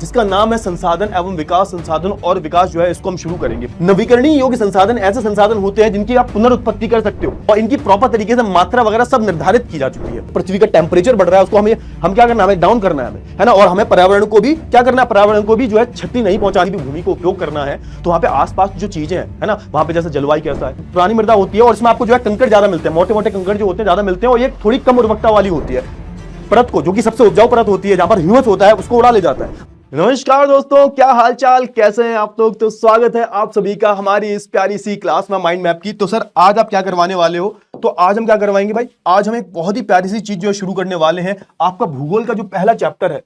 जिसका नाम है संसाधन एवं विकास। संसाधन और विकास जो है इसको हम शुरू करेंगे। नवीकरणीय योग्य संसाधन ऐसे संसाधन होते हैं जिनकी आप पुनरुत्पत्ति कर सकते हो और इनकी प्रॉपर तरीके से मात्रा वगैरह सब निर्धारित की जा चुकी है। पृथ्वी का टेम्परेचर बढ़ रहा है, उसको हम क्या करना है, डाउन करना है ना। और हमें पर्यावरण को भी क्या करना है, पर्यावरण को भी जो है क्षति नहीं पहुंचानी, भी भूमि को उपयोग करना है। तो वहां पे आसपास जो चीजें है ना, वहां पे जैसे जलवायु कैसा है, पुरानी मृदा होती है और इसमें आपको जो है कंकड़ ज्यादा मिलते हैं, मोटे मोटे कंकड़ जो होते हैं ज्यादा मिलते हैं और ये थोड़ी कम उर्वरकता वाली होती है। परत को, जो कि सबसे उपजाऊ परत होती है, जहां पर ह्यूमस होता है, उसको उड़ा ले जाता है। नमस्कार दोस्तों, क्या हालचाल, कैसे हैं आप लोग। तो स्वागत है आप सभी का हमारी इस प्यारी सी क्लास में माइंड मैप की। तो सर आज आप क्या करवाने वाले हो? तो आज हम क्या करवाएंगे भाई, आज हम एक बहुत ही प्यारी सी चीज जो शुरू करने वाले हैं। आपका भूगोल का जो पहला चैप्टर है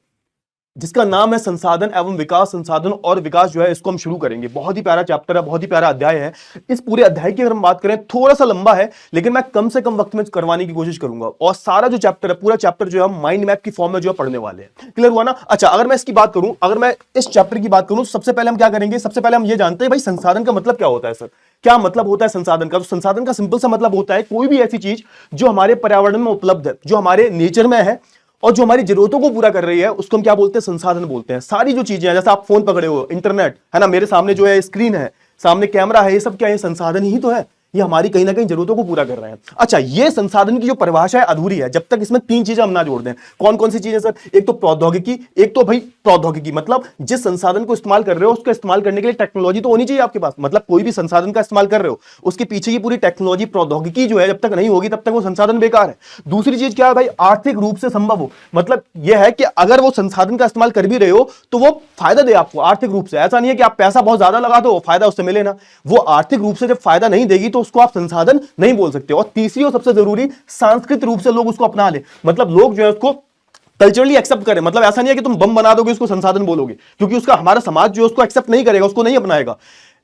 जिसका नाम है संसाधन एवं विकास। संसाधन और विकास जो है इसको हम शुरू करेंगे। बहुत ही प्यारा चैप्टर है, बहुत ही प्यारा अध्याय है। इस पूरे अध्याय की अगर हम बात करें, थोड़ा सा लंबा है लेकिन मैं कम से कम वक्त में करवाने की कोशिश करूंगा। और सारा जो चैप्टर है, पूरा चैप्टर जो है हम माइंड मैप की फॉर्म में जो है पढ़ने वाले हैं। क्लियर हुआ ना? अच्छा, अगर मैं इसकी बात करूं, अगर मैं इस चैप्टर की बात करूं, सबसे पहले हम क्या करेंगे, सबसे पहले हम ये जानते हैं भाई संसाधन का मतलब क्या होता है। सर क्या मतलब होता है संसाधन का? तो संसाधन का सिंपल सा मतलब होता है कोई भी ऐसी चीज जो हमारे पर्यावरण में उपलब्ध है, जो हमारे नेचर में है और जो हमारी जरूरतों को पूरा कर रही है, उसको हम क्या बोलते हैं, संसाधन बोलते हैं। सारी जो चीजें हैं, जैसे आप फोन पकड़े हो, इंटरनेट है ना, मेरे सामने जो है स्क्रीन है, सामने कैमरा है, ये सब क्या है, संसाधन ही तो है। ये हमारी कहीं ना कहीं जरूरतों को पूरा कर रहे हैं। अच्छा, ये संसाधन की जो परिभाषा है अधूरी है जब तक इसमें तीन चीजें हम ना जोड़ दें। कौन कौन सी चीजें सर? एक तो प्रौद्योगिकी, एक तो भाई प्रौद्योगिकी मतलब जिस संसाधन को इस्तेमाल कर रहे हो उसका इस्तेमाल करने के लिए टेक्नोलॉजी तो होनी चाहिए आपके पास। मतलब कोई भी संसाधन का इस्तेमाल कर रहे हो, उसके पीछे की पूरी टेक्नोलॉजी, प्रौद्योगिकी जो है जब तक नहीं होगी तब तक वो संसाधन बेकार है। दूसरी चीज क्या है भाई, आर्थिक रूप से संभव हो। मतलब यह है कि अगर वो संसाधन का इस्तेमाल कर भी रहे हो तो वो फायदा दे आपको आर्थिक रूप से। ऐसा नहीं है कि आप पैसा बहुत ज्यादा लगा दो, फायदा उससे मिले ना। वो आर्थिक रूप से जब फायदा नहीं देगी तो उसको आप संसाधन नहीं बोल सकते। और तीसरी और सबसे जरूरी, सांस्कृतिक रूप से लोग उसको अपना ले। मतलब लोग जो है उसको कल्चरली एक्सेप्ट करें। मतलब ऐसा नहीं है कि तुम बम बना दोगे उसको संसाधन बोलोगे, क्योंकि उसका हमारा समाज जो है उसको एक्सेप्ट नहीं करेगा, उसको नहीं अपनाएगा।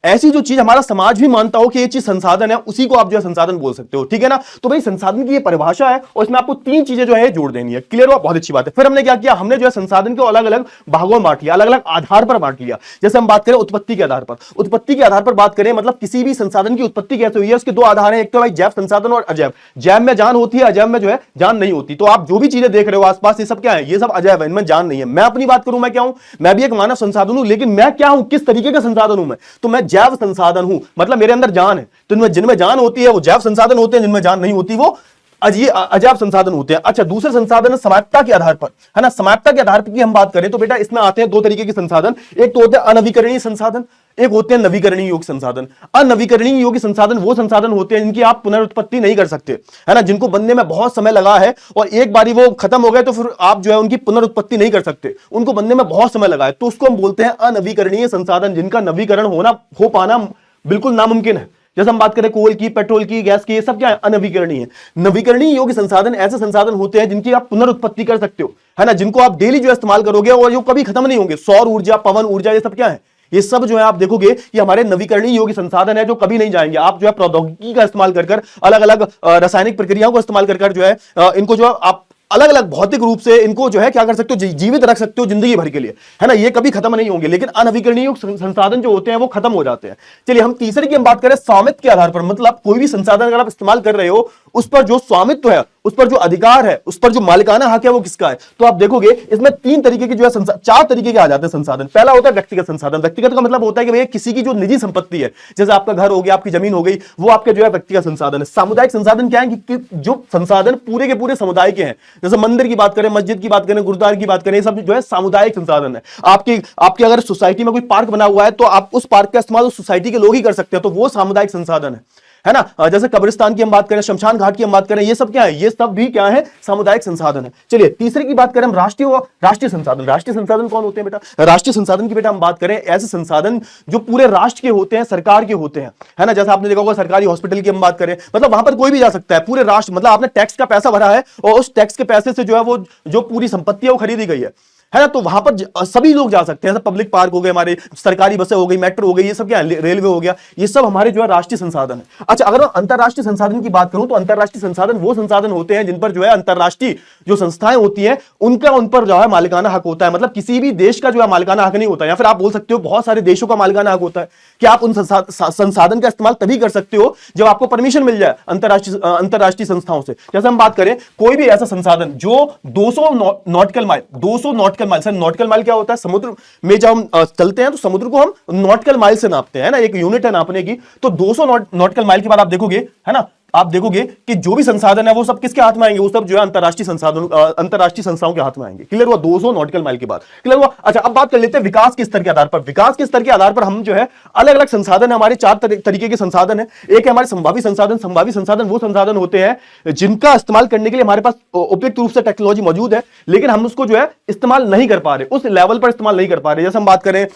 ऐसी जो चीज हमारा समाज भी मानता हो कि ये चीज संसाधन है, उसी को आप जो है संसाधन बोल सकते हो। ठीक है ना? तो भाई संसाधन की ये परिभाषा है और इसमें आपको तीन चीजें जो है जोड़ देनी है। क्लियर हुआ? बहुत अच्छी बात है। फिर हमने क्या किया, हमने जो है संसाधन को अलग अलग भागों में बांट लिया, अलग अलग आधार पर बांट लिया। जैसे हम बात करें उत्पत्ति के आधार पर, उत्पत्ति के आधार पर बात करें, मतलब किसी भी संसाधन की उत्पत्ति कैसे हुई है, उसके दो आधार हैं। एक तो भाई जैव संसाधन और अजैव। जैव में जान होती है, अजैव में जो है जान नहीं होती। तो आप जो भी चीजें देख रहे हो आसपास, ये सब क्या है, ये सब अजैव है, इनमें जान नहीं है। मैं अपनी बात करूं, मैं क्या हूं, मैं भी एक मानव संसाधन हूं, लेकिन मैं क्या हूं, किस तरीके का संसाधन हूं मैं, तो मैं जैव संसाधन हूं। मतलब मेरे अंदर जान है। तो जिनमें जान होती है वो जैव संसाधन होते हैं, जिनमें जान नहीं होती वो अजैव संसाधन होते हैं। अच्छा, दूसरे संसाधन है समाप्तता के आधार पर, है ना। समाप्तता के आधार पर की हम बात करें तो बेटा इसमें आते हैं दो तरीके के संसाधन। एक तो होते हैं अनवीकरणीय संसाधन, एक होते हैं नवीकरणीय योग्य संसाधन। अनवीकरणीय योग्य संसाधन वो संसाधन होते हैं जिनकी आप पुनरुत्पत्ति नहीं कर सकते, है ना, जिनको बनने में बहुत समय लगा है और एक बारी वो खत्म हो गए तो फिर आप जो है उनकी पुनरुत्पत्ति नहीं कर सकते, उनको बनने में बहुत समय लगा है, तो उसको हम बोलते हैं अनवीकरणीय संसाधन, जिनका नवीकरण हो पाना बिल्कुल नामुमकिन है। जैसे हम बात करें कोल की, पेट्रोल की, गैस की, ये सब क्या है, अनवीकरणीय है। नवीकरणीय योग्य संसाधन ऐसे संसाधन होते हैं जिनकी आप पुनरुत्पत्ति कर सकते हो, है ना, जिनको आप डेली जो इस्तेमाल करोगे और जो कभी खत्म नहीं होंगे। सौर ऊर्जा, पवन ऊर्जा, ये सब क्या है, ये सब जो है आप देखोगे ये हमारे नवीकरणीय योग्य संसाधन है जो कभी नहीं जाएंगे। आप जो है प्रौद्योगिकी का इस्तेमाल कर अलग अलग रासायनिक प्रक्रियाओं का इस्तेमाल कर जो है इनको जो आप अलग अलग भौतिक रूप से इनको जो है क्या कर सकते हो, जीवित रख सकते हो जिंदगी भर के लिए, है ना। ये कभी खत्म नहीं होंगे, लेकिन अनवीकरणीय संसाधन जो होते हैं वो खत्म हो जाते हैं। चलिए हम तीसरे की हम बात करें स्वामित्व के आधार पर। मतलब कोई भी संसाधन अगर आप इस्तेमाल कर रहे हो, उस पर जो स्वामित्व है, उस पर जो अधिकार है, उस पर जो मालिकाना हक है, वो किसका है। तो आप देखोगे इसमें तीन तरीके की जो है चार तरीके के आ जाते हैं संसाधन। पहला होता है व्यक्तिगत संसाधन। व्यक्तिगत का मतलब होता है कि भैया किसी की जो निजी संपत्ति है, जैसे आपका घर हो गया, आपकी जमीन हो गई, वो आपके जो है व्यक्तिगत संसाधन है। सामुदायिक संसाधन क्या है कि जो संसाधन पूरे के पूरे समुदाय के हैं, जैसे मंदिर की बात करें, मस्जिद की बात करें, गुरुद्वारे की बात करें, सब जो है सामुदायिक संसाधन है। आपकी अगर सोसाइटी में कोई पार्क बना हुआ है तो आप उस पार्क का इस्तेमाल उस सोसाइटी के लोग ही कर सकते हैं, तो वो सामुदायिक संसाधन है ना। जैसे कब्रिस्तान की हम बात करें, शमशान घाट की हम बात करें, ये सब क्या है, ये सब भी क्या है, सामुदायिक संसाधन है। चलिए तीसरे की बात करें हम राष्ट्रीय संसाधन। राष्ट्रीय संसाधन कौन होते हैं बेटा? राष्ट्रीय संसाधन की बेटा हम बात करें ऐसे संसाधन जो पूरे राष्ट्र के होते हैं, सरकार के होते हैं, है ना। जैसे आपने देखा होगा सरकारी हॉस्पिटल की हम बात करें, मतलब वहां पर कोई भी जा सकता है, पूरे राष्ट्र, मतलब आपने टैक्स का पैसा भरा है और उस टैक्स के पैसे से जो है वो जो पूरी संपत्ति है वो खरीदी गई है ना, तो वहां पर सभी लोग जा सकते हैं। पब्लिक पार्क हो गए, हमारे सरकारी बसें हो गई, मेट्रो हो गई, ये सब क्या है, रेलवे हो गया, ये सब हमारे जो है राष्ट्रीय संसाधन है। अच्छा, अगर मैं अंतरराष्ट्रीय संसाधन की बात करूं तो अंतरराष्ट्रीय संसाधन वो संसाधन होते हैं जिन पर जो है अंतरराष्ट्रीय जो संस्थाएं होती हैं उनका उन पर जो है मालिकाना हक होता है। मतलब किसी भी देश का जो है मालिकाना हक नहीं होता, या फिर आप बोल सकते हो बहुत सारे देशों का मालिकाना हक होता है कि आप उन संसाधन का इस्तेमाल तभी कर सकते हो जब आपको परमिशन मिल जाए अंतरराष्ट्रीय संस्थाओं से। जैसे हम बात करें कोई भी ऐसा संसाधन जो 200 nautical nautical mile. Sir nautical mile क्या होता है? समुद्र में जब हम चलते हैं तो समुद्र को हम नॉटिकल माइल से नापते हैं ना, एक यूनिट है नापने की। तो 200 नॉटिकल माइल के बाद आप देखोगे, है ना, आप देखोगे कि जो भी संसाधन है वो सब किसके हाथ में आएंगे? वो सब जो है अंतरराष्ट्रीय संसाधन, अंतरराष्ट्रीय संस्थाओं के हाथ में आएंगे। क्लियर हुआ? 200 नॉटिकल माइल के बाद क्लियर हुआ? अच्छा, अब बात कर लेते हैं विकास के स्तर के आधार पर। विकास के स्तर के आधार पर हम जो है अलग अलग संसाधन है, हमारे 4 तरीके के संसाधन है। एक है हमारे संभावी संसाधन। संभावी संसाधन वो संसाधन होते हैं जिनका इस्तेमाल करने के लिए हमारे पास उपयुक्त रूप से टेक्नोलॉजी मौजूद है, लेकिन हम उसको जो है इस्तेमाल नहीं कर पा रहे, उस लेवल पर इस्तेमाल नहीं कर पा रहे। जैसे हम बात करें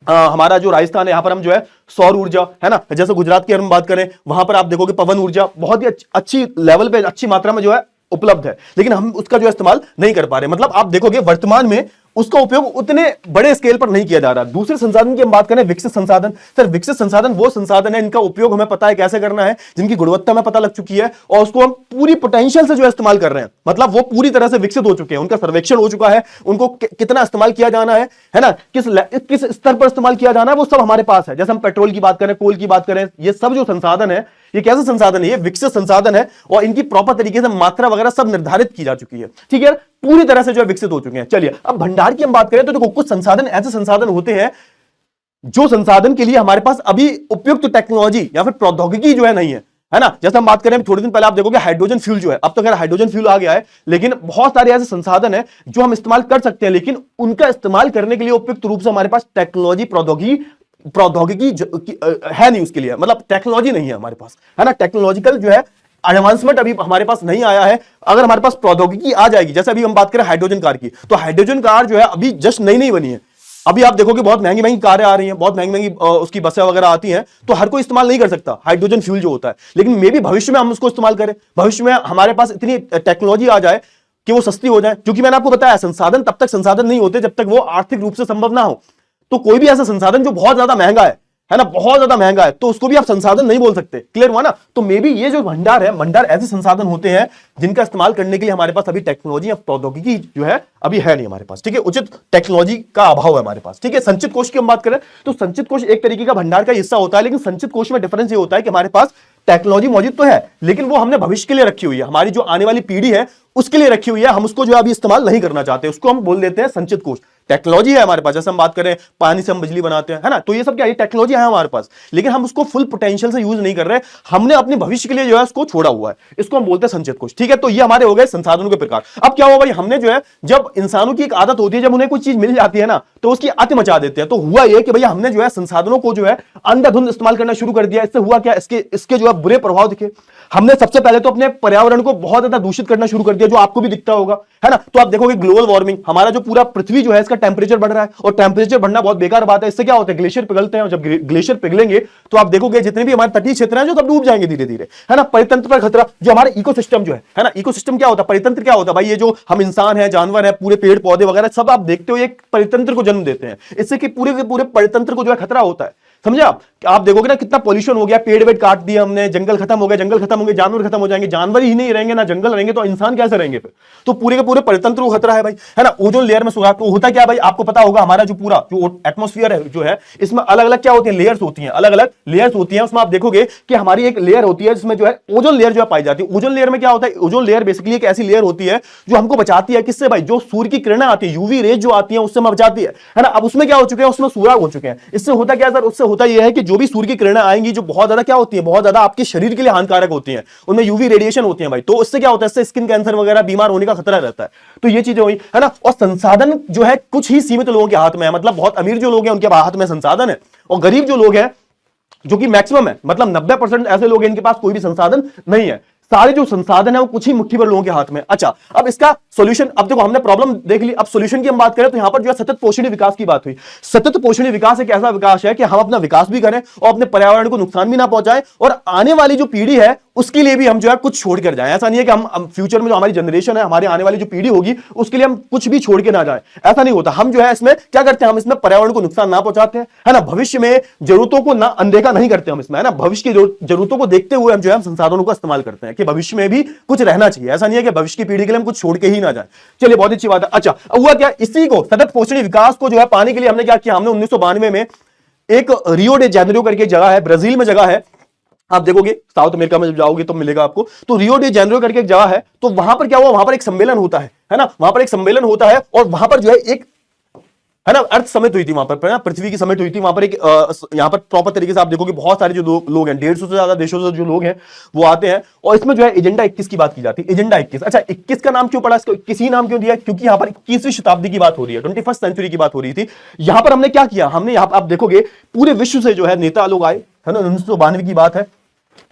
हमारा जो राजस्थान है, यहां पर हम जो है सौर ऊर्जा, है ना, जैसे गुजरात की हम बात करें, वहां पर आप देखोगे पवन ऊर्जा बहुत ही अच्छी लेवल पे, अच्छी मात्रा में जो है उपलब्ध है, लेकिन हम उसका जो इस्तेमाल नहीं कर पा रहे। मतलब आप देखोगे वर्तमान में उसका उपयोग उतने बड़े स्केल पर नहीं किया जा रहा। दूसरे संसाधन की हम बात करें, विकसित संसाधन। सर विकसित संसाधन वो संसाधन है इनका उपयोग हमें पता है कैसे करना है, जिनकी गुणवत्ता हमें पता लग चुकी है और उसको हम पूरी पोटेंशियल से जो है इस्तेमाल कर रहे हैं। मतलब वो पूरी तरह से विकसित हो चुके हैं, उनका सर्वेक्षण हो चुका है, उनको कितना इस्तेमाल किया जाना है ना, किस स्तर पर इस्तेमाल किया जाना है, वो सब हमारे पास है। जैसे हम पेट्रोल की बात करें, कोल की बात करें, ये सब जो संसाधन है, ये कैसे संसाधन है? ये विकसित संसाधन है और इनकी प्रॉपर तरीके से मात्रा वगैरह सब निर्धारित की जा चुकी है। ठीक है, पूरी तरह से जो है विकसित हो चुके हैं। चलिए अब भंडार की हम बात करें तो देखो कुछ संसाधन ऐसे संसाधन होते हैं जो संसाधन के लिए हमारे पास अभी उपयुक्त टेक्नोलॉजी या फिर प्रौद्योगिकी जो है नहीं है ना। जैसे हम बात करें थोड़े दिन पहले आप देखोगे हाइड्रोजन फ्यूल जो है, अब तो खैर हाइड्रोजन फ्यूल आ गया है, लेकिन बहुत सारे ऐसे संसाधन है जो हम इस्तेमाल कर सकते हैं, लेकिन उनका इस्तेमाल करने के लिए उपयुक्त रूप से हमारे पास टेक्नोलॉजी प्रौद्योगिकी है नहीं, उसके लिए मतलब टेक्नोलॉजी नहीं है हमारे पास, है ना। टेक्नोलॉजिकल जो है एडवांसमेंट अभी हमारे पास नहीं आया है। अगर हमारे पास प्रौद्योगिकी आ जाएगी, जैसे अभी हम बात करें हाइड्रोजन कार की, तो हाइड्रोजन कार जो है अभी जस्ट नई बनी है। अभी आप देखोगे बहुत महंगी महंगी कारें आ रही हैं, बहुत महंगी महंगी उसकी बसें वगैरह आती हैं, तो हर कोई इस्तेमाल नहीं कर सकता हाइड्रोजन फ्यूल जो होता है, लेकिन मे भी भविष्य में हम उसको इस्तेमाल करें, भविष्य में हमारे पास इतनी टेक्नोलॉजी आ जाए कि वो सस्ती हो जाए। क्योंकि मैंने आपको बताया संसाधन तब तक संसाधन नहीं होते जब तक वो आर्थिक रूप से संभव ना हो। तो कोई भी ऐसा संसाधन जो बहुत ज्यादा महंगा है ना, बहुत ज्यादा महंगा है, तो उसको भी आप संसाधन नहीं बोल सकते। क्लियर हुआ ना? तो मे बी ये जो भंडार है, भंडार ऐसे संसाधन होते हैं जिनका इस्तेमाल करने के लिए हमारे पास अभी टेक्नोलॉजी या प्रौद्योगिकी जो है अभी है नहीं हमारे पास। ठीक है, उचित टेक्नोलॉजी का अभाव है हमारे पास। ठीक है, संचित कोष की हम बात करें तो संचित कोष एक तरीके का भंडार का हिस्सा होता है, लेकिन संचित कोष में डिफरेंस ये होता है कि हमारे पास टेक्नोलॉजी मौजूद तो है, लेकिन वो हमने भविष्य के लिए रखी हुई है, हमारी जो आने वाली पीढ़ी है उसके लिए रखी हुई है। हम उसको जो अभी इस्तेमाल नहीं करना चाहते, उसको हम बोल देते हैं संचित कोष। टेक्नोलॉजी है हमारे पास, जैसे हम बात करें पानी से हम बिजली बनाते हैं, है ना, तो ये सब क्या है? टेक्नोलॉजी है हमारे पास, लेकिन हम उसको फुल पोटेंशियल से यूज नहीं कर रहे, हमने अपने भविष्य के लिए जो है उसको छोड़ा हुआ है, इसको हम बोलते हैं संचित कोष। ठीक है, तो ये हमारे हो गए संसाधनों के प्रकार। अब क्या हुआ भाई, हमने जो है जब इंसानों की एक आदत होती है, जब उन्हें कोई चीज मिल जाती है ना तो उसकी अति मचा देते हैं। तो हुआ ये कि भैया हमने जो है संसाधनों को जो है अंधाधुंध इस्तेमाल करना शुरू कर दिया। इससे हुआ क्या, इसके जो है बुरे प्रभाव दिखे। हमने सबसे पहले तो अपने पर्यावरण को बहुत ज्यादा दूषित करना शुरू कर दिया, जो आपको भी दिखता होगा, है ना। तो आप देखोगे ग्लोबल वार्मिंग, हमारा जो पूरा पृथ्वी जो है इसका टेंपरेचर बढ़ रहा है, और टेंपरेचर बढ़ना बहुत बेकार बात है। इससे क्या होता है, ग्लेशियर पिघलते हैं, और जब ग्लेशियर पिघलेंगे तो आप देखोगे जितने भी हमारे तटीय क्षेत्र हैं जो सब डूब जाएंगे धीरे धीरे, है ना। परितंत्र पर खतरा, जो हमारा इकोसिस्टम जो है ना, इकोसिस्टम क्या होता है, परितंत्र क्या होता है भाई, ये जो हम इंसान है, जानवर है, पूरे पेड़ पौधे वगैरह सब आप देखते हो एक परितंत्र को जन्म देते हैं। इससे कि पूरे के पूरे परितंत्र को जो है खतरा होता है, समझे आप देखोगे ना कितना पॉल्यूशन हो गया, पेड़ वेड़ काट दिया हमने, जंगल खत्म हो गए, जंगल खत्म होंगे जानवर खत्म हो जाएंगे, जानवर ही नहीं रहेंगे ना जंगल रहेंगे तो इंसान कैसे रहेंगे फिर? तो पूरे के पूरे परितंत्र को खतरा है भाई, है ना। ओजोन लेयर में सुधार, तो होता क्या भाई, आपको पता होगा हमारा जो पूरा जो एटमॉस्फेयर है जो है, इसमें अलग अलग क्या होती है, लेयर्स होती हैं, अलग अलग लेयर्स होती हैं। उसमें आप देखोगे कि हमारी एक लेयर होती है जिसमें जो है ओजोन लेयर जो है पाई जाती है। ओजोन लेयर में क्या होता है, ओजोन लेयर बेसिकली एक ऐसी लेयर होती है जो हमको बचाती है किससे भाई, जो सूर्य की किरणें आती है, यूवी रेज जो आती है उससे हमें बचाती है ना। अब उसमें क्या हो चुके हैं, उसमें सुराग हो चुके हैं। इससे होता क्या सर, उससे होता यह है कि जो भी सूर्य की किरणें आएंगी जो बहुत ज्यादा क्या होती है, बहुत ज्यादा आपके शरीर के लिए हानिकारक होती हैं, उनमें यूवी रेडिएशन होती है भाई, तो उससे क्या होता है, इससे स्किन कैंसर वगैरह बीमार होने का खतरा रहता है। तो ये चीजें हुई, है ना। और संसाधन जो है कुछ ही सीमित लोगों के हाथ में है, मतलब बहुत अमीर जो लोग हैं उनके हाथ में संसाधन है, और गरीब जो लोग हैं जो कि मैक्सिमम है, मतलब 90% ऐसे लोग हैं इनके पास कोई भी संसाधन नहीं है। सारे जो संसाधन है वो कुछ ही मुट्ठी भर लोगों के हाथ में। अच्छा, अब इसका सॉल्यूशन, अब देखो हमने प्रॉब्लम देख ली, अब सॉल्यूशन की हम बात करें तो यहां पर जो है सतत पोषणीय विकास की बात हुई। सतत पोषणीय विकास एक ऐसा विकास है कि हम अपना विकास भी करें और अपने पर्यावरण को नुकसान भी ना पहुंचाएं, और आने वाली जो पीढ़ी है उसके लिए भी हम जो है कुछ छोड़ कर जाएं। ऐसा नहीं है कि हम फ्यूचर में जो हमारी जनरेशन है, हमारी आने वाली जो पीढ़ी होगी उसके लिए हम कुछ भी छोड़ के ना जाएं, ऐसा नहीं होता। हम जो है इसमें क्या करते हैं, हम इसमें पर्यावरण को नुकसान ना पहुंचाते हैं, है ना। भविष्य में जरूरतों को ना अनदेखा नहीं करते हम इसमें, है ना। भविष्य की जरूरतों को देखते हुए हम जो है संसाधनों का इस्तेमाल करते हैं कि भविष्य में भी कुछ रहना चाहिए। ऐसा नहीं है कि भविष्य की पीढ़ी के लिए हम कुछ छोड़ के ही ना जाए। चलिए, बहुत अच्छी बात है। अच्छा, हुआ क्या, इसी को सतत पोषणीय विकास को जो है पाने के लिए हमने क्या किया, हमने 1992 में एक रियो डे जेनेरियो करके जगह है, ब्राजील में जगह है, आप देखोगे साउथ अमेरिका में जब जाओगे तो मिलेगा आपको, तो रियो डी जेनेरो करके एक जगह है, तो वहां पर क्या हुआ, वहां पर एक सम्मेलन होता है ना, वहां पर एक सम्मेलन होता है और वहां पर जो है एक, है ना, अर्थ समिट हुई थी वहां पर, पृथ्वी की समिट हुई थी वहां पर एक, यहां पर प्रॉपर तरीके से आप देखोगे बहुत सारे जो लोग हैं, 150 से ज्यादा देशों से जो लोग हैं वो आते हैं, और इसमें जो है एजेंडा 21 की बात की जाती है। एजेंडा 21, अच्छा 21 का नाम क्यों पड़ा, इसको 21 ही नाम क्यों दिया, क्योंकि यहां पर 21वीं शताब्दी की बात हो रही है, 21st सेंचुरी की बात हो रही थी। यहां पर हमने क्या किया, हमने यहां पर आप देखोगे पूरे विश्व से जो है नेता लोग आए, है ना, 1992 की बात है,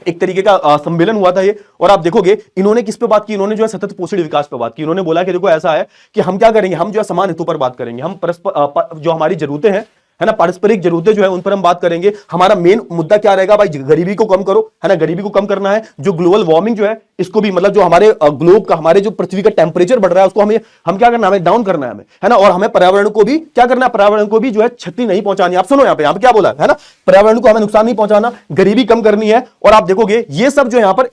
एक तरीके का सम्मेलन हुआ था ये, और आप देखोगे इन्होंने किस पे बात की, इन्होंने जो है सतत पोषण विकास पे बात की। इन्होंने बोला कि देखो ऐसा है कि हम क्या करेंगे, हम जो है समान हितों पर बात करेंगे, हम परस्पर जो हमारी जरूरतें हैं, है ना, पारस्परिक जरूरतें जो है उन पर हम बात करेंगे। हमारा मेन मुद्दा क्या रहेगा भाई, गरीबी को कम करो, है ना, गरीबी को कम करना है। जो ग्लोबल वार्मिंग जो है इसको भी, मतलब जो हमारे ग्लोब का, हमारे जो पृथ्वी का टेम्परेचर बढ़ रहा है उसको हम क्या करना है, हमें डाउन करना है ना, और हमें पर्यावरण को भी क्या करना है, पर्यावरण को भी जो है क्षति नहीं पहुंचानी। आप सुनो यहाँ पे क्या बोला है ना, पर्यावरण को हमें नुकसान नहीं पहुंचाना, गरीबी कम करनी है। और आप देखोगे ये सब जो यहाँ पर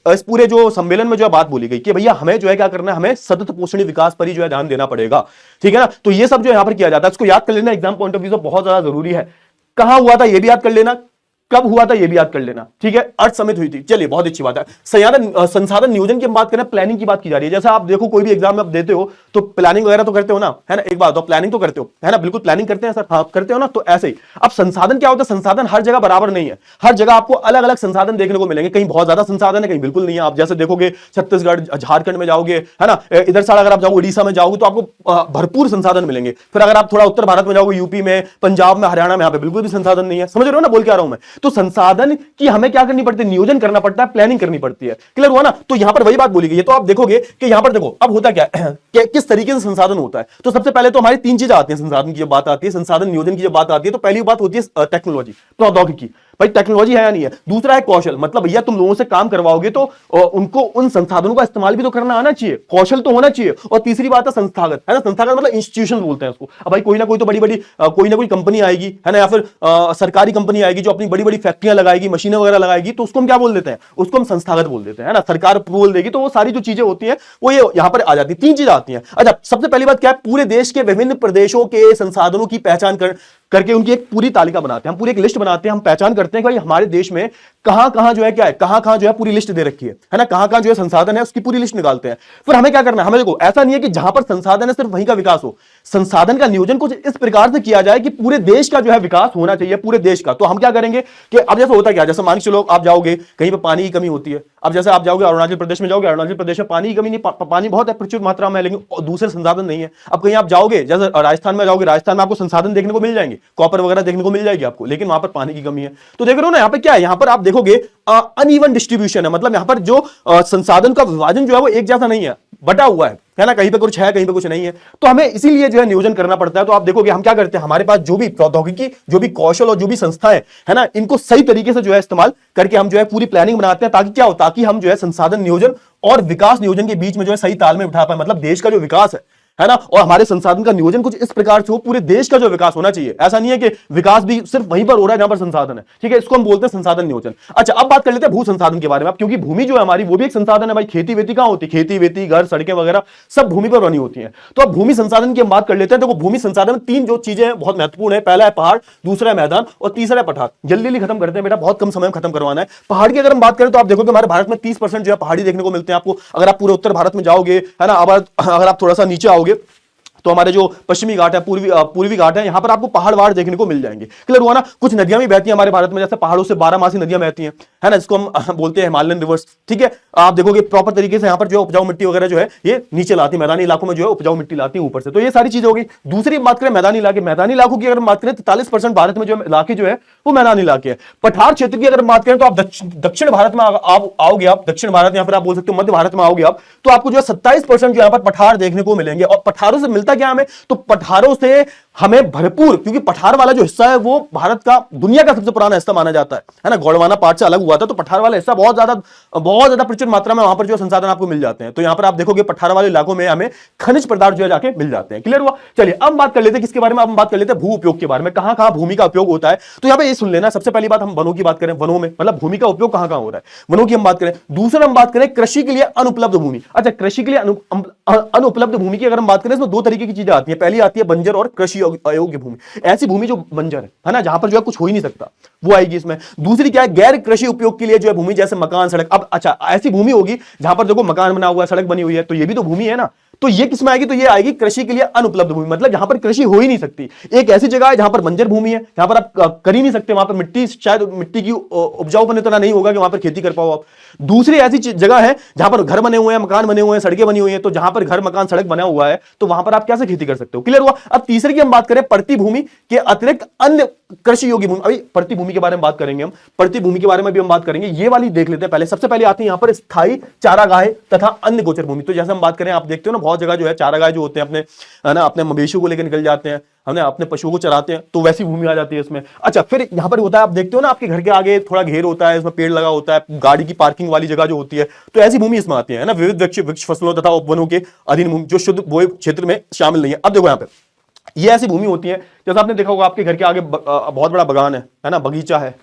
इस पूरे जो सम्मेलन में जो है बात बोली गई कि भैया हमें जो है क्या करना है, हमें सतत पोषणी विकास पर ही जो है ध्यान देना पड़ेगा, ठीक है ना। तो ये सब जो यहाँ पर किया जाता है, इसको याद कर लेना, एग्जाम पॉइंट ऑफ व्यू से बहुत ज्यादा जरूरी है। कहां हुआ था ये भी याद कर लेना, कब हुआ था ये भी याद कर लेना, ठीक है, अर्थ समिट हुई थी। चलिए बहुत अच्छी बात है। संसाधन नियोजन की बात करें, प्लानिंग की बात की जा रही है। जैसे आप देखो कोई भी एग्जाम में आप देते हो तो प्लानिंग वगैरह तो करते हो ना, है ना, एक बात तो प्लानिंग तो करते हो, है ना, बिल्कुल प्लानिंग करते हैं सर, हाँ करते हो ना। तो ऐसे ही अब संसाधन क्या होता है, संसाधन हर जगह बराबर नहीं है, हर जगह आपको अलग अलग संसाधन देखने को मिलेंगे, कहीं बहुत ज्यादा संसाधन है, कहीं बिल्कुल नहीं है। आप जैसे देखोगे छत्तीसगढ़ झारखंड में जाओगे, है ना, इधर साल अगर आप जाओगे उड़ीसा में जाओगे तो आपको भरपूर संसाधन मिलेंगे। फिर अगर आप थोड़ा उत्तर भारत में जाओगे, यूपी में, पंजाब में, हरियाणा में, यहाँ पे बिल्कुल भी संसाधन नहीं है। समझ रहे हो ना बोल क्या रहा हूं मैं। तो संसाधन कि हमें क्या करनी पड़ती है, नियोजन करना पड़ता है, प्लानिंग करनी पड़ती है। क्लियर हुआ ना। तो यहां पर वही बात बोली गई है। तो आप देखोगे कि यहां पर देखो अब होता क्या है कि किस तरीके से संसाधन होता है। तो सबसे पहले तो हमारी तीन चीजें आती हैं संसाधन की जब बात आती है, संसाधन नियोजन की जब बात आती है, तो पहली बात होती है टेक्नोलॉजी, प्रौद्योगिकी। भाई टेक्नोलॉजी है या नहीं है। दूसरा है कौशल, मतलब भैया तुम लोगों से काम करवाओगे तो उनको उन संसाधनों का इस्तेमाल भी तो करना आना चाहिए, कौशल तो होना चाहिए। और तीसरी बात है संस्थागत, है ना, संस्थागत मतलब इंस्टीट्यूशन बोलते हैं उसको। अब भाई कोई ना कोई तो बड़ी बड़ी कोई ना कोई कंपनी आएगी, है ना, या फिर सरकारी कंपनी आएगी जो अपनी बड़ी बड़ी फैक्ट्रियां लगाएगी, मशीनें वगैरह लगाएगी, तो उसको हम क्या बोल देते हैं, उसको हम संस्थागत बोल देते हैं, है ना। सरकार अप्रूवल देगी तो वो सारी जो चीजें होती है वो ये यहां पर आ जाती है। तीन चीजें आती हैं। अच्छा सबसे पहली बात क्या है, पूरे देश के विभिन्न प्रदेशों के संसाधनों की पहचान करके उनकी एक पूरी तालिका बनाते हैं, हम पूरी एक लिस्ट बनाते हैं, हम पहचान करते हैं कि भाई हमारे देश में कहां कहां जो है क्या है, कहां कहां जो है पूरी लिस्ट दे रखी है ना, कहां कहां जो है संसाधन है उसकी पूरी लिस्ट निकालते हैं। फिर हमें क्या करना है, हमें देखो ऐसा नहीं है कि जहां पर संसाधन है सिर्फ वहीं का विकास हो, संसाधन का नियोजन कुछ इस प्रकार से किया जाए कि पूरे देश का जो है विकास होना चाहिए, पूरे देश का। तो हम क्या करेंगे कि अब जैसे होता क्या, जैसे मान के चलो आप जाओगे कहीं पर पानी की कमी होती है। अब जैसे आप जाओगे अरुणाचल प्रदेश में, जाओगे अरुणाचल प्रदेश में पानी की कमी नहीं, पानी बहुत है प्रचुर मात्रा में, लेकिन दूसरे संसाधन नहीं है। अब कहीं आप जाओगे जैसे राजस्थान में जाओगे, राजस्थान में आपको संसाधन देखने को मिल जाएंगे, कॉपर वगैरह देखने को मिल जाएगी आपको, लेकिन वहां पर पानी की कमी है। तो देख रहे हो ना यहाँ पे क्या है, यहाँ पर आप देखोगे अनइवन डिस्ट्रीब्यूशन है, मतलब यहाँ पर जो संसाधन का विभाजन जो है वो एक जैसा नहीं है, बटा हुआ है ना, कहीं पे कुछ है कहीं पे कुछ नहीं है। तो हमें इसीलिए जो है नियोजन करना पड़ता है। तो आप देखोगे हम क्या करते हैं, हमारे पास जो भी प्रौद्योगिकी, जो भी कौशल और जो भी संस्थाएं है ना, इनको सही तरीके से जो है इस्तेमाल करके हम जो है पूरी प्लानिंग बनाते हैं, ताकि क्या हो, ताकि हम जो है संसाधन नियोजन और विकास नियोजन के बीच में जो है सही तालमेल बिठा पाए। मतलब देश का जो विकास है ना, और हमारे संसाधन का नियोजन कुछ इस प्रकार से हो, पूरे देश का जो विकास होना चाहिए। ऐसा नहीं है कि विकास भी सिर्फ वहीं पर हो रहा है जहां पर संसाधन है, ठीक है, इसको हम बोलते हैं संसाधन नियोजन। अच्छा अब बात कर लेते हैं भू संसाधन के बारे में, क्योंकि भूमि जो है हमारी वो भी एक संसाधन है भाई। खेती वेती कहां होती है, खेती वेती, घर, सड़कें वगैरह सब भूमि पर बनी होती है। तो अब भूमि संसाधन की हम बात कर लेते हैं। देखो भूमि संसाधन में तीन जो चीजें बहुत महत्वपूर्ण है, पहला है पहाड़, दूसरा है मैदान और तीसरा है पठार। जल्दी खत्म करते हैं बेटा, बहुत कम समय में खत्म करवाना है। पहाड़ की अगर हम बात करें तो आप देखोगे हमारे भारत में 30% जो है पहाड़ी देखने को मिलते हैं आपको। अगर आप पूरे उत्तर भारत में जाओगे, है ना, अगर आप थोड़ा सा नीचे आओगे तो हमारे जो पश्चिमी घाट है, पूर्वी घाट है, यहां पर आपको पहाड़ देखने को मिल जाएंगे। क्लियर हुआ ना। कुछ नदियां भी बहती हैं हमारे भारत में, जैसे पहाड़ों से 12 नदियां बहती हैं, है ना, जिसको हम बोलते हैं हिमालयन रिवर्स, ठीक है। आप देखोगे प्रॉपर तरीके से यहां पर जो उपजाऊ मिट्टी वगैरह जो है ये नीचे लाती है, मैदानी इलाकों में जो है उपजाऊ मिट्टी लाती है ऊपर से। तो ये सारी चीज होगी। दूसरी बात करें मैदानी इलाके, मैदानी इलाकों की अगर बात करें 43% भारत में जो इलाके जो है वो मैदानी इलाके हैं। पठार क्षेत्र की अगर बात करें तो आप दक्षिण भारत में आओगे, आप दक्षिण भारत या फिर आप बोल सकते हो मध्य भारत में आओगे आप, तो आपको जो है 27% जो यहां पर पठार देखने को मिलेंगे। और पठारों से मिलता क्या हमें, तो पठारों से हमें भरपूर, क्योंकि पठार वाला जो हिस्सा है वो भारत का, दुनिया का सबसे पुराना हिस्सा माना जाता है ना, गोंडवाना पार्ट से अलग हुआ था। तो पठार वाला हिस्सा बहुत ज्यादा प्रचुर मात्रा में वहां पर जो संसाधन आपको मिल जाते हैं। तो यहां पर आप देखोगे पठार वाले इलाकों में हमें खनिज पदार्थ जो है जाके मिल जाते हैं। क्लियर हुआ। चलिए अब बात कर लेते हैं किसके बारे में, अब हम बात कर लेते हैं भू उपयोग के बारे में, कहां कहां भूमि का उपयोग होता है। तो यहां पर ये सुन लेना, सबसे पहली बात हम वनों की बात करें, वनों में मतलब भूमि का उपयोग कहां कहां हो रहा है, वनों की हम बात करें। दूसरा हम बात करें कृषि के लिए अनुपलब्ध भूमि। अच्छा कृषि के लिए अनुपलब्ध भूमि की अगर हम बात करें इसमें दो तरीके की चीजें आती है, पहली आती है बंजर और कृषि अयोग्य भूमि, ऐसी भूमि जो बंजर है ना, जहां पर जो है कुछ हो ही नहीं सकता, वो आएगी इसमें। दूसरी क्या है, गैर कृषि उपयोग के लिए जो है भूमि, जैसे मकान, सड़क। अब अच्छा, ऐसी भूमि होगी जहां पर देखो मकान बना हुआ है, सड़क बनी हुई है, तो ये भी तो भूमि है ना, तो ये किसमें आएगी, तो ये आएगी कृषि के लिए अनुपलब्ध भूमि, मतलब जहां पर कृषि हो ही नहीं सकती। एक ऐसी जगह है जहां पर बंजर भूमि है, जहां पर आप कर ही नहीं सकते, वहां पर मिट्टी, शायद मिट्टी की उपजाऊपन इतना नहीं होगा कि वहां पर खेती कर पाओ आप। दूसरी ऐसी जगह है जहां पर घर बने हुए हैं, मकान बने हुए हैं, सड़कें बनी हुई हैं, तो जहां पर घर, मकान, सड़क बना हुआ है, तो वहां पर आप कैसे खेती कर सकते हो? क्लियर हुआ? अब तीसरे की हम बात करें, पड़ती भूमि के अतिरिक्त अन्य कृषि योग्य भूमि। अभी पड़ती भूमि के बारे में बात करेंगे हम, पड़ती भूमि के बारे में भी हम बात करेंगे। ये वाली देख लेते हैं पहले। सबसे पहले आती है यहां पर स्थायी चारागाह तथा अन्य गोचर भूमि। तो जैसे हम बात करें, आप देखते हो ना, बहुत जगह जो है चारागाह जो होते हैं अपने, है ना, अपने मवेशियों को लेकर निकल जाते हैं, हमने अपने पशुओं को चराते हैं, तो वैसी भूमि आ जाती है इसमें। अच्छा, फिर यहां पर होता है, आप देखते हो ना, आपके घर के आगे थोड़ा घेर होता है, इसमें पेड़ लगा होता है, गाड़ी की पार्किंग वाली जगह जो होती है, तो ऐसी भूमि इसमें आती है ना। विविध वृक्ष फसलों तथा उपवनों के अधीन भूमि जो शुद्ध बोए क्षेत्र में शामिल नहीं है। अब देखो यहां पे ये ऐसी भूमि होती है, जैसे आपने देखा होगा, आपके घर के आगे बहुत बड़ा बगान है ना, बगीचा है,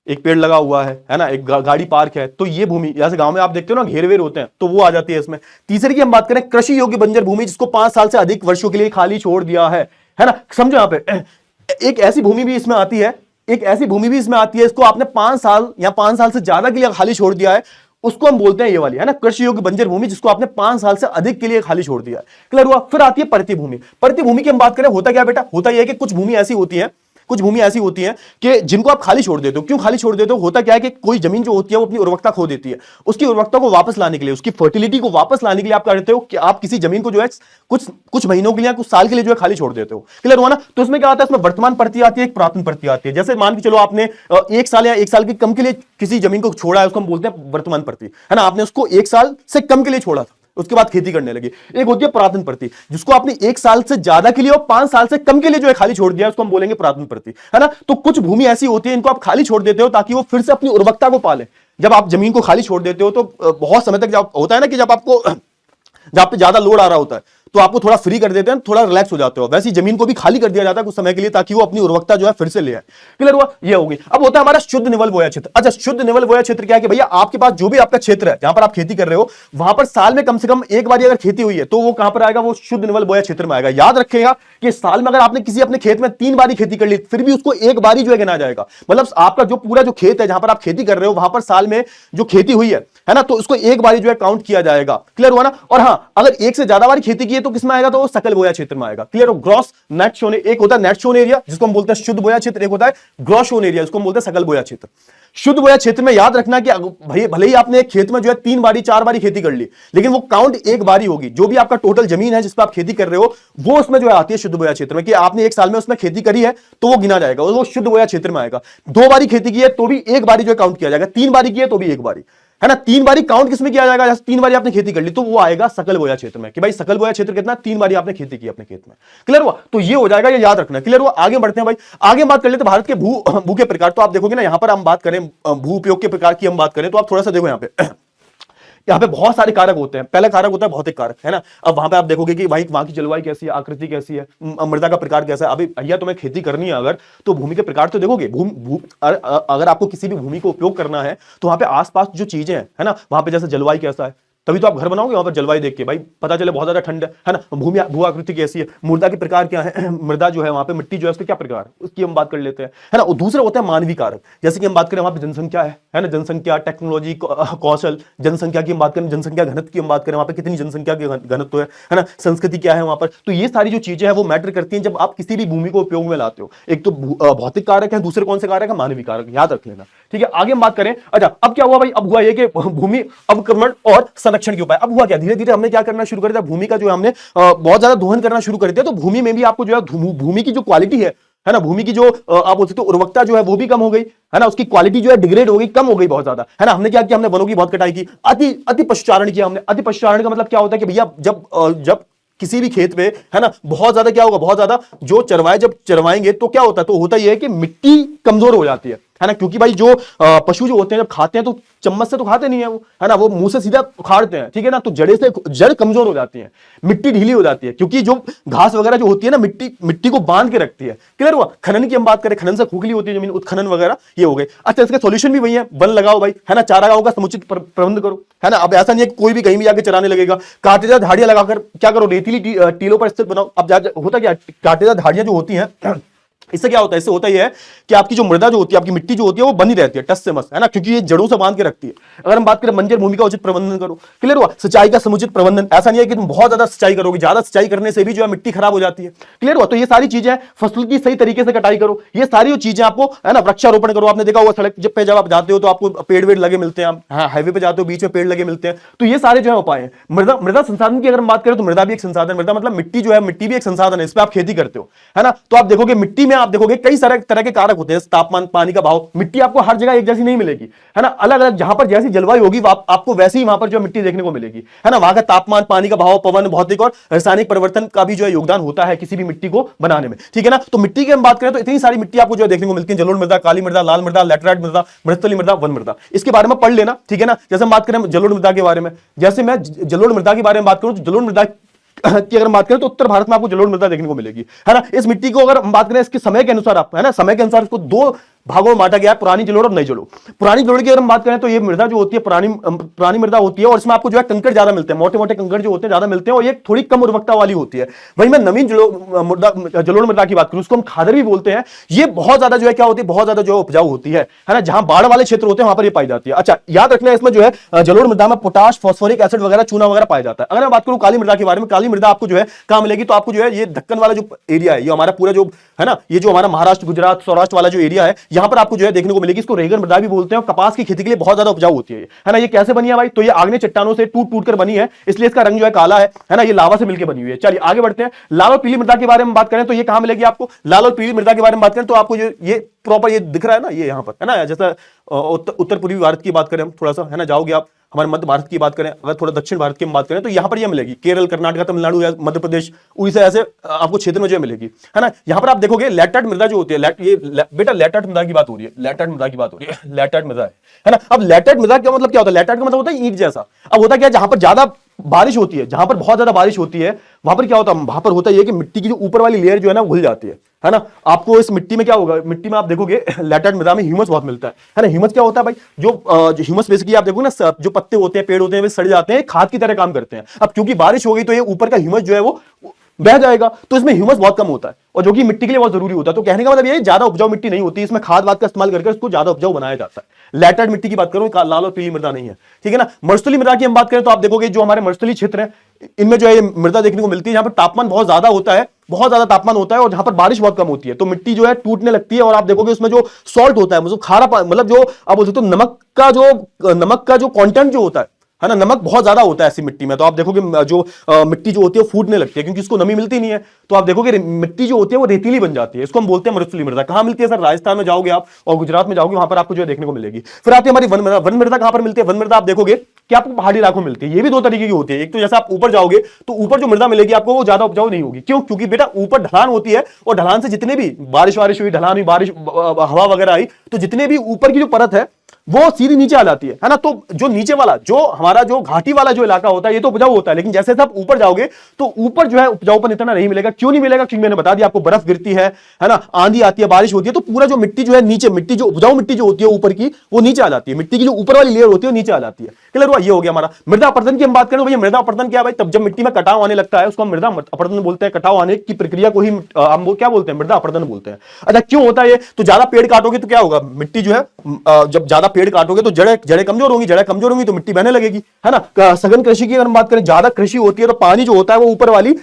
एक पेड़ लगा हुआ है ना, एक गाड़ी पार्क है, तो ये भूमि, जैसे गांव में आप देखते हो ना घेर वेर होते हैं, तो वो आ जाती है इसमें। तीसरी की हम बात करें, कृषि योग्य बंजर भूमि जिसको 5 साल से अधिक वर्षों के लिए खाली छोड़ दिया है ना। समझो यहां पे एक ऐसी भूमि भी इसमें आती है, एक ऐसी भूमि भी इसमें आती है, इसको आपने 5 साल या 5 साल से ज्यादा के लिए खाली छोड़ दिया है, उसको हम बोलते हैं ये वाली, है ना, कृषि योग्य बंजर भूमि जिसको आपने 5 साल से अधिक के लिए खाली छोड़ दिया है। क्लियर हुआ? फिर आती है परती भूमि। परती भूमि की हम बात करें, होता क्या बेटा, होता यह है कि कुछ भूमि ऐसी होती है, कुछ भूमि ऐसी होती है कि जिनको आप खाली छोड़ देते हो। क्यों खाली छोड़ देते हो? होता क्या है कि कोई जमीन जो होती है वो अपनी उर्वरकता खो देती है, उसकी उर्वरकता को वापस लाने के लिए, उसकी फर्टिलिटी को वापस लाने के लिए आप करते हो कि आप किसी जमीन को जो है कुछ महीनों के लिए, कुछ साल के लिए जो है खाली छोड़ देते हो। क्लियर हुआ ना? तो इसमें क्या आता है, इसमें वर्तमान परती आती है, एक पुरातन परती आती है। जैसे मान के चलो आपने 1 साल या 1 साल के कम के लिए किसी जमीन को छोड़ा है, उसको हम बोलते हैं वर्तमान परती, है ना। आपने उसको 1 साल से कम के लिए छोड़ा था, उसके बाद खेती करने लगे। एक होती है पुरातन परती, जिसको आपने 1 साल से ज्यादा के लिए और 5 साल से कम के लिए जो है खाली छोड़ दिया, उसको हम बोलेंगे पुरातन परती, है ना। तो कुछ भूमि ऐसी होती है, इनको आप खाली छोड़ देते हो ताकि वो फिर से अपनी उर्वरकता को पाले। जब आप जमीन को खाली छोड़ देते हो तो बहुत समय तक जब होता है ना कि जब आपको, जब आप पे ज्यादा लोड आ रहा होता है, तो आपको थोड़ा फ्री कर देते हैं, थोड़ा रिलैक्स हो जाते हो। वैसी जमीन को भी खाली कर दिया जाता है कुछ समय के लिए ताकि वो अपनी उर्वरकता जो है फिर से ले आए। क्लियर हुआ? ये होगी। अब होता है हमारा शुद्ध निवल बोया क्षेत्र। अच्छा, शुद्ध निवल बोया क्षेत्र क्या है कि भैया आपके पास जो भी आपका क्षेत्र है जहां पर आप खेती कर रहे हो, वहां पर साल में कम से कम एक बार अगर खेती हुई है तो वो कहां पर आएगा, वो शुद्ध निवल बोया क्षेत्र में आएगा। याद रखिएगा कि साल में अगर आपने किसी अपने खेत में 3 बारी खेती कर ली, फिर भी उसको एक बारी जो है गिना जाएगा। मतलब आपका जो पूरा जो खेत है जहां पर आप खेती कर रहे हो, वहां पर साल में जो खेती हुई है ना, तो उसको एक बारी जो है काउंट किया जाएगा। क्लियर हुआ ना? और हां, अगर एक से ज्यादा बार खेती की है तो किसमें आएगा, तो सकल बोया क्षेत्र में आएगा। क्लियर हो? ग्रॉस नेट शोन, एक होता है नेट शोन एरिया जिसको हम बोलते हैं शुद्ध बोया क्षेत्र, एक होता है ग्रॉस शोन एरिया जिसको हम बोलते हैं सकल बोया क्षेत्र। शुद्ध बोया क्षेत्र में याद रखना कि भाई भले ही आपने एक खेत में जो है 3 बारी 4 बारी खेती कर ली, लेकिन वो काउंट एक बारी होगी। जो भी आपका टोटल जमीन है जिस पर आप खेती कर रहे हो, वो उसमें जो है आती है शुद्ध बोया क्षेत्र में, कि आपने 1 साल में उसमें खेती करी है तो वो गिना जाएगा, वो शुद्ध बोया क्षेत्र में आएगा। 2 बारी खेती की है तो भी एक बारी जो है काउंट किया जाएगा, 3 बारी की है तो भी एक बारी, है ना। 3 बारी काउंट किसमें किया जाएगा, जैसे 3 बारी आपने खेती कर ली तो वो आएगा सकल बोया क्षेत्र में, कि भाई सकल बोया क्षेत्र कितना, 3 बारी आपने खेती की अपने खेत में। क्लियर हुआ? तो ये हो जाएगा, ये याद रखना। क्लियर हुआ? आगे बढ़ते हैं भाई, आगे बात कर लेते हैं भारत के भू के प्रकार। तो आप देखोगे ना, यहां पर हम बात करें भू उपयोग के प्रकार की हम बात करें, तो आप थोड़ा सा देखो यहाँ पे बहुत सारे कारक होते हैं। पहला कारक होता है भौतिक कारक, है ना। अब वहां पे आप देखोगे कि भाई वहां की जलवायु कैसी है, आकृति कैसी है, मृदा का प्रकार कैसा है। अभी भैया तुम्हें खेती करनी है अगर, तो भूमि के प्रकार तो देखोगे। अगर आपको किसी भी भूमि को उपयोग करना है तो वहां पे आसपास जो चीजें हैं, है ना, वहां पे जैसे जलवायु कैसा है, तभी तो आप घर बनाओगे। वहां पर जलवायु देख के भाई पता चले बहुत ज्यादा ठंड है ना, भू आकृति कैसी है, मृदा के प्रकार क्या है, मृदा जो है वहां पे मिट्टी जो है उसका क्या प्रकार है, उसकी हम बात कर लेते हैं, है ना। और दूसरा होता है मानवीय कारक, जैसे कि हम बात करें वहां पे जनसंख्या है ना, जनसंख्या, टेक्नोलॉजी, कौशल, जनसंख्या की हम बात करें, जनसंख्या घनत्व की हम बात करें, वहां पे कितनी जनसंख्या की घनत्व है ना, संस्कृति क्या है वहां पर। तो ये सारी जो चीजें हैं वो मैटर करती हैं जब आप किसी भी भूमि को उपयोग में लाते हो। एक तो भौतिक कारक है, दूसरे कौन से कारक है, मानवीय कारक, याद रख लेना। ठीक है, आगे हम बात करें। अच्छा, अब क्या हुआ भाई, अब हुआ ये कि भूमि अवक्रमण और संरक्षण के उपाय। अब हुआ क्या, धीरे धीरे हमने क्या करना शुरू कर दिया, भूमि का जो है हमने बहुत ज्यादा दोहन करना शुरू कर दिया। तो भूमि में भी आपको जो है भूमि की जो क्वालिटी है ना, भूमि की जो आप बोल सकते हो उर्वरकता जो है वो भी कम हो गई, है ना, उसकी क्वालिटी जो है डिग्रेड हो गई, कम हो गई बहुत ज्यादा, है ना। हमने क्या किया, हमने वनों की बहुत कटाई की, अति पशुचारण किया हमने। अति पशुचारण का मतलब क्या होता है कि भैया जब किसी भी खेत में, है ना, बहुत ज्यादा क्या होगा, बहुत ज्यादा जो जब चरवाएंगे तो क्या होता है, तो होता यह है कि मिट्टी कमजोर हो जाती है। है ना, क्योंकि भाई जो पशु जो होते हैं जब खाते हैं तो चम्मच से तो खाते नहीं है वो, है ना, वो मुंह से सीधा उखाड़ते हैं, ठीक है ना, तो जड़ कमजोर हो जाती है, मिट्टी ढीली हो जाती है, क्योंकि जो घास वगैरह जो होती है ना मिट्टी को बांध के रखती है। क्लियर हुआ। खनन की हम बात करें, खनन से खोखली होती है जमीन, उत्खनन वगैरह ये हो गए। अच्छा, इसका सॉल्यूशन भी वही है, वन लगाओ भाई, है ना, चारागाहों का समुचित प्रबंध करो, है ना। अब ऐसा नहीं है कि कोई भी कहीं भी जाके चराने लगेगा, कांटेदार झाड़ियां लगाकर क्या करो, रेतीली टीलों पर स्थित बनाओ। अब होता क्या, कांटेदार झाड़ियां जो होती हैं इससे क्या होता है, इससे होता ही है कि आपकी जो मृदा जो होती है, आपकी मिट्टी जो होती है वो बनी रहती है टस से मस, है ना, क्योंकि ये जड़ों से बांध के रखती है। अगर हम बात करें बंजर भूमि का उचित प्रबंधन करो। क्लियर हुआ। सिंचाई का समुचित प्रबंधन, ऐसा नहीं है कि तुम बहुत ज्यादा सिंचाई करोगे, ज्यादा सिंचाई करने से भी जो है मिट्टी खराब हो जाती है। क्लियर हुआ। तो ये सारी चीजें, फसल की सही तरीके से कटाई करो, ये सारी जो चीजें आपको, है ना, वृक्षारोपण करो। आपने देखा होगा सड़क पे जब आप जाते हो तो आपको पेड़ वेड़ लगे मिलते हैं, हाँ, हाईवे पे जाते हो बीच में पेड़ लगे मिलते हैं, तो ये सारे जो है उपाय हैं। मृदा संसाधन की अगर हम बात करें तो मृदा भी एक संसाधन, मृदा मतलब मिट्टी जो है, मिट्टी भी एक संसाधन है, इस पर आप खेती करते हो, है ना। तो आप देखोगे मिट्टी में, आप देखोगे कई सारे तरह के कारक होते हैं, तापमान, पानी का भाव, मिट्टी आपको हर जगह एक जैसी नहीं मिलेगी, है ना, अलग अलग जहां पर जैसी जलवायु होगी आपको वैसे ही वहां पर जो मिट्टी देखने को मिलेगी, है ना। वहां का तापमान, पानी का भाव, पवन, भौतिक और रासायनिक परिवर्तन का भी जो है योगदान होता है किसी भी मिट्टी को बनाने में, ठीक है ना। तो मिट्टी की हम बात करें तो इतनी सारी मिट्टी आपको जो है देखने को मिलती है, जलोढ़ मृदा, काली मृदा, लाल मृदा, लैटेराइट मृदा, मृतली मृदा, वन मृदा, इसके बारे में पढ़ लेना, ठीक है ना। जैसे हम बात करें जलोढ़ मृदा के बारे में, जैसे मैं जलोढ़ मृदा के बारे में बात करूं तो जलोढ़ मृदा की अगर बात करें तो उत्तर भारत में आपको जलोढ़ मृदा देखने को मिलेगी, है ना। इस मिट्टी को अगर हम बात करें इसके समय के अनुसार, आप, है ना, समय के अनुसार इसको दो भागों में बांटा गया है, पुरानी जलोढ़ और नई जलोढ़। पुरानी जलोढ़ की अगर हम बात करें तो ये मृदा जो होती है पुरानी मृदा होती है, और इसमें आपको जो है कंकड़ ज्यादा मिलते हैं, मोटे मोटे कंकड़ जो होते हैं ज्यादा मिलते हैं, और ये थोड़ी कम उर्वरकता वाली होती है। वहीं मैं नवीन जलोढ़ मृदा की बात करूं, उसको हम खादर भी बोलते हैं, ये बहुत ज्यादा जो है क्या होती है, बहुत ज्यादा जो है उपजाऊ होती है ना, जहां बाढ़ वाले क्षेत्र होते हैं वहां पर ये पाई जाती है। अच्छा, याद रखना इसमें जो है जलोढ़ मृदा में पोटाश, फॉस्फोरिक एसिड वगैरह, चूना वगैरह पाया जाता है। अगर मैं बात करूं काली मृदा के बारे में, काली मृदा आपको जो है कहां मिलेगी, तो आपको जो है ये दक्कन वाला जो एरिया है, ये हमारा पूरा जो है ना, ये जो हमारा महाराष्ट्र, गुजरात, सौराष्ट्र वाला जो एरिया है, यहां पर आपको जो है देखने को मिलेगी। इसको रेगन मृदा भी बोलते हैं, और कपास की खेती के लिए बहुत ज्यादा उपजाऊ होती है ना। ये कैसे बनी है भाई, तो ये आग्नेय चट्टानों से टूट टूट कर बनी है, इसलिए इसका रंग जो है काला है ना, ये लावा से मिलकर बनी हुई है। चलिए आगे बढ़ते हैं। लाल और पीली मृदा के बारे में बात करें तो ये कहां मिलेगी आपको, लाल और पीली मृदा के बारे में बात करें तो आपको ये प्रॉपर ये दिख रहा है ना, ये यहां पर, है ना, जैसा उत्तर पूर्वी भारत की बात करें हम थोड़ा सा, है ना, जाओगे आप, हमारे मध्य भारत की बात करें, अगर थोड़ा दक्षिण भारत की हम बात करें तो यहां पर ये मिलेगी, केरल, कर्नाटक, तमिलनाडु या मध्य प्रदेश, उड़ीसा, ऐसे आपको क्षेत्र में जो मिलेगी, है ना। यहां पर आप देखोगे लैटेराइट मृदा जो होती है, बेटा लैटेराइट मृदा की बात हो रही है, लैटेराइट मृदा की बात हो रही है, लैटेराइट मृदा है ना। अब लैटेराइट मृदा का मतलब क्या होता है, लैटेराइट का मतलब होता है ईंट जैसा। अब होता क्या है, जहां पर ज्यादा बारिश होती है, जहां पर बहुत ज्यादा बारिश होती है, वहां पर क्या होता है, वहां पर होता है कि मिट्टी की जो ऊपर वाली लेयर जो है ना घुल जाती है ना। आपको इस मिट्टी में क्या होगा, मिट्टी में आप देखोगे लैटेराइट मृदा में ह्यूमस बहुत मिलता है ना। ह्यूमस क्या होता है भाई, जो ह्यूमस बेसिकली आप देखोगे ना, जो पत्ते होते हैं, पेड़ होते हैं, वे सड़ जाते हैं, खाद की तरह काम करते हैं। अब क्योंकि बारिश हो गई तो ये ऊपर का ह्यूमस जो है वो बह जाएगा, तो इसमें ह्यूमस बहुत कम होता है, और जो कि मिट्टी के लिए बहुत जरूरी होता है। तो कहने का मतलब ये ज्यादा उपजाऊ मिट्टी नहीं होती, इसमें खाद वाद का इस्तेमाल करके इसको ज्यादा उपजाऊ बनाया जाता है। लैटेराइट मिट्टी की बात करूं, लाल और पीली मृदा नहीं है, ठीक है ना। मरुस्थलीय मृदा की हम बात करें तो आप देखोगे जो हमारे मरुस्थलीय क्षेत्र है, इनमें जो है मृदा देखने को मिलती है, जहां पर तापमान बहुत ज्यादा होता है, बहुत ज्यादा तापमान होता है, और जहां पर बारिश बहुत कम होती है, तो मिट्टी जो है टूटने लगती है। और आप देखोगे उसमें जो सॉल्ट होता है, मतलब खारा, मतलब जो आप बोल सकते हो नमक का जो कंटेंट जो होता है ना, नमक बहुत ज्यादा होता है ऐसी मिट्टी में। तो आप देखोगे जो मिट्टी जो होती है फूटने लगती है, क्योंकि इसको नमी मिलती नहीं है। तो आप देखोगे मिट्टी जो होती है वो रेतीली बन जाती है, इसको हम बोलते हैं मरुस्थलीय मृदा। कहां मिलती है सर, राजस्थान में जाओगे आप और गुजरात में जाओगे, वहां पर आपको जो है देखने को मिलेगी। फिर आती है हमारी वन मृदा। वन मृदा कहां पर मिलती है, वन मृदा आप देखोगे कि आपको पहाड़ी इलाकों में मिलती है। ये भी दो तरीके की होती है, एक तो जैसे आप ऊपर जाओगे तो ऊपर जो मृदा मिलेगी आपको वो ज्यादा उपजाऊ नहीं होगी। क्यों, क्योंकि बेटा ऊपर ढलान होती है, और ढलान से जितने भी बारिश वारिश हुई, ढलान हुई, बारिश, हवा वगैरह आई, तो जितने भी ऊपर की जो परत है वो सीधी नीचे आ जाती है ना। तो जो नीचे वाला, जो हमारा जो घाटी वाला जो इलाका होता है, ये तो उपजाऊ होता है, लेकिन जैसे आप ऊपर जाओगे तो ऊपर जो है उपजाऊपन इतना नहीं मिलेगा। क्यों नहीं मिलेगा, क्योंकि मैंने बता दिया आपको, बर्फ गिरती है ना, आंधी आती है, बारिश होती है, तो पूरा जो मिट्टी जो है नीचे, मिट्टी जो उपजाऊ मिट्टी जो होती है ऊपर की, वो नीचे आ जाती है। मिट्टी की जो ऊपर वाली लेयर होती है वो नीचे आ जाती है। क्लियर हुआ। ये हो गया हमारा मृदा अपरदन की हम बात करें तो भैया मृदा अपरदन क्या है भाई, तब जब मिट्टी में कटाव आने लगता है उसको हम मृदा अपरदन बोलते हैं। कटाव आने की प्रक्रिया को ही हम क्या बोलते हैं, मृदा अपरदन बोलते हैं। अच्छा, क्यों होता है ये, तो ज्यादा पेड़ काटोगे तो क्या होगा, मिट्टी जो है जब ज्यादा पेड़ काटोगे तो जड़ें कमजोर होंगी तो मिट्टी बहने लगेगी, है ना। सघन कृषि की अगर हम बात करें, ज्यादा कृषि होती है तो पानी जो होता है वो ऊपर वाली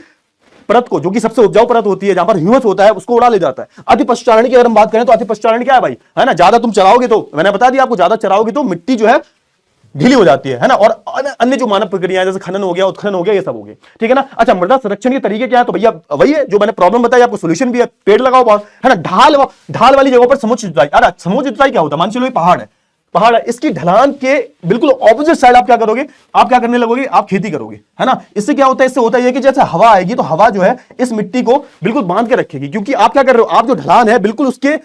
परत को, जो कि सबसे उपजाऊ परत होती है, जहां पर ह्यूमस होता है, उसको उड़ा ले जाता है। अति पशुचारण की अगर हम बात करें तो अति पशुचारण क्या है भाई, है ना, ज्यादा तुम चराओगे तो, मैंने बता दिया आपको, ज्यादा चराओगे तो मिट्टी जो है ढीली हो जाती है ना। और अन्य जो मानव प्रक्रियाएं जैसे खनन हो गया, उत्खनन हो गया, ये सब हो गया, ठीक है ना। अच्छा, मृदा संरक्षण के तरीके क्या है, तो भैया वही है जो मैंने प्रॉब्लम बताई, आपको सोल्यूशन भी है, पेड़ लगाओ बहुत, है ना। ढाल वाली जगहों पर समुचित जुताई। अरे समुचित जुताई क्या होता है, मान चलो पहाड़ है, इसकी ढलान के बिल्कुल ऑपोजिट साइड आप क्या करोगे, आप क्या करने लगोगे, आप खेती करोगे, है ना। इससे क्या होता है, इससे होता है कि जैसे हवा आएगी तो हवा जो है इस मिट्टी को बिल्कुल बांध के रखेगी, क्योंकि आप क्या कर रहे हो, आप जो ढलान है बिल्कुल उसके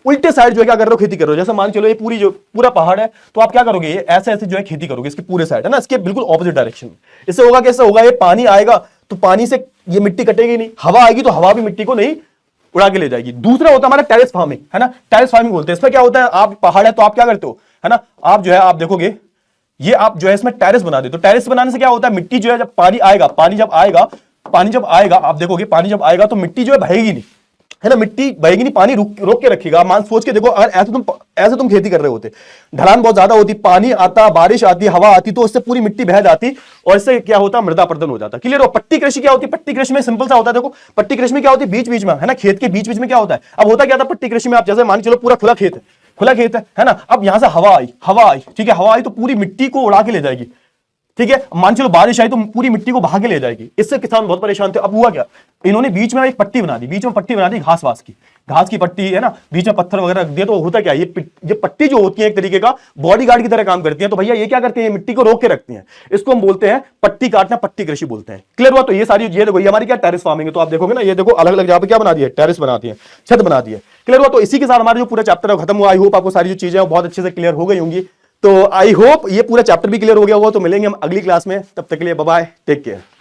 उल्टे साइड जो है क्या कर रहे हो, खेती कर रहे हो। जैसे मान चलो ये पूरी जो पूरा पहाड़ है, तो आप क्या करोगे, ये ऐसे ऐसे जो है खेती करोगे इसके पूरे साइड, है ना, इसके बिल्कुल ऑपोजिट डायरेक्शन में। इससे होगा कैसे होगा, ये पानी आएगा तो पानी से ये मिट्टी कटेगी नहीं, हवा आएगी तो हवा भी मिट्टी को नहीं उड़ा के ले जाएगी। दूसरा होता है हमारा टेरेस फार्मिंग, है ना, टेरेस फार्मिंग बोलते हैं। इसमें क्या होता है, आप पहाड़ है तो आप क्या करते हो, है ना, आप जो है आप देखोगे ये आप जो है इसमें टेरेस बना देते हो। टेरेस बनाने से क्या होता है, मिट्टी जो है जब पानी आएगा, पानी जब आएगा आप देखोगे पानी जब आएगा तो मिट्टी जो है बहेगी नहीं, है ना, मिट्टी बहेगी नहीं, पानी रोक के रखेगा। मान सोच के देखो, अगर ऐसे तुम खेती कर रहे होते, ढलान बहुत ज्यादा होती, पानी आता, बारिश आती, हवा आती, तो इससे पूरी मिट्टी बह जाती और इससे क्या होता, मृदा अपरदन हो जाता। क्लियर हो। पट्टी कृषि क्या होती है, पट्टी कृषि में सिंपल सा होता है, देखो पट्टी कृषि में क्या होती है, बीच बीच में, है ना, खेत के बीच बीच में क्या होता है। अब होता क्या था पट्टी कृषि में, आप जैसे मान चलो पूरा खुला खेत है ना, अब यहां से हवा आई, ठीक है, हवा आई तो पूरी मिट्टी को उड़ा के ले जाएगी, ठीक है। मान चलो बारिश आई तो पूरी मिट्टी को बहा के ले जाएगी। इससे किसान बहुत परेशान थे। अब हुआ क्या, इन्होंने बीच में एक पट्टी बना दी, घास की पट्टी, है ना, बीच में पत्थर वगैरह रख दिया। तो होता क्या, ये पट्टी जो होती है एक तरीके का बॉडी गार्ड की तरह काम करती है। तो भैया ये क्या करते हैं, मिट्टी को रोक के रखती हैं। इसको हम बोलते हैं पट्टी काटना, पट्टी कृषि बोलते हैं। क्लियर हुआ। तो ये सारी ये देखो, ये हमारी क्या टेरेस फार्मिंग है। तो आप देखोगे ना, ये देखो अलग अलग जगह पे क्या बना दिया, टेरेस बनाती है, छत बना दी है। क्लियर हुआ। तो इसी के साथ हमारा जो पूरा चैप्टर है खत्म हुआ। आई होप आपको सारी जो चीजें हैं बहुत अच्छे से क्लियर हो गई होंगी। तो आई होप ये पूरा चैप्टर भी क्लियर हो गया होगा। तो मिलेंगे हम अगली क्लास में, तब तक के लिए बाय बाय, टेक केयर।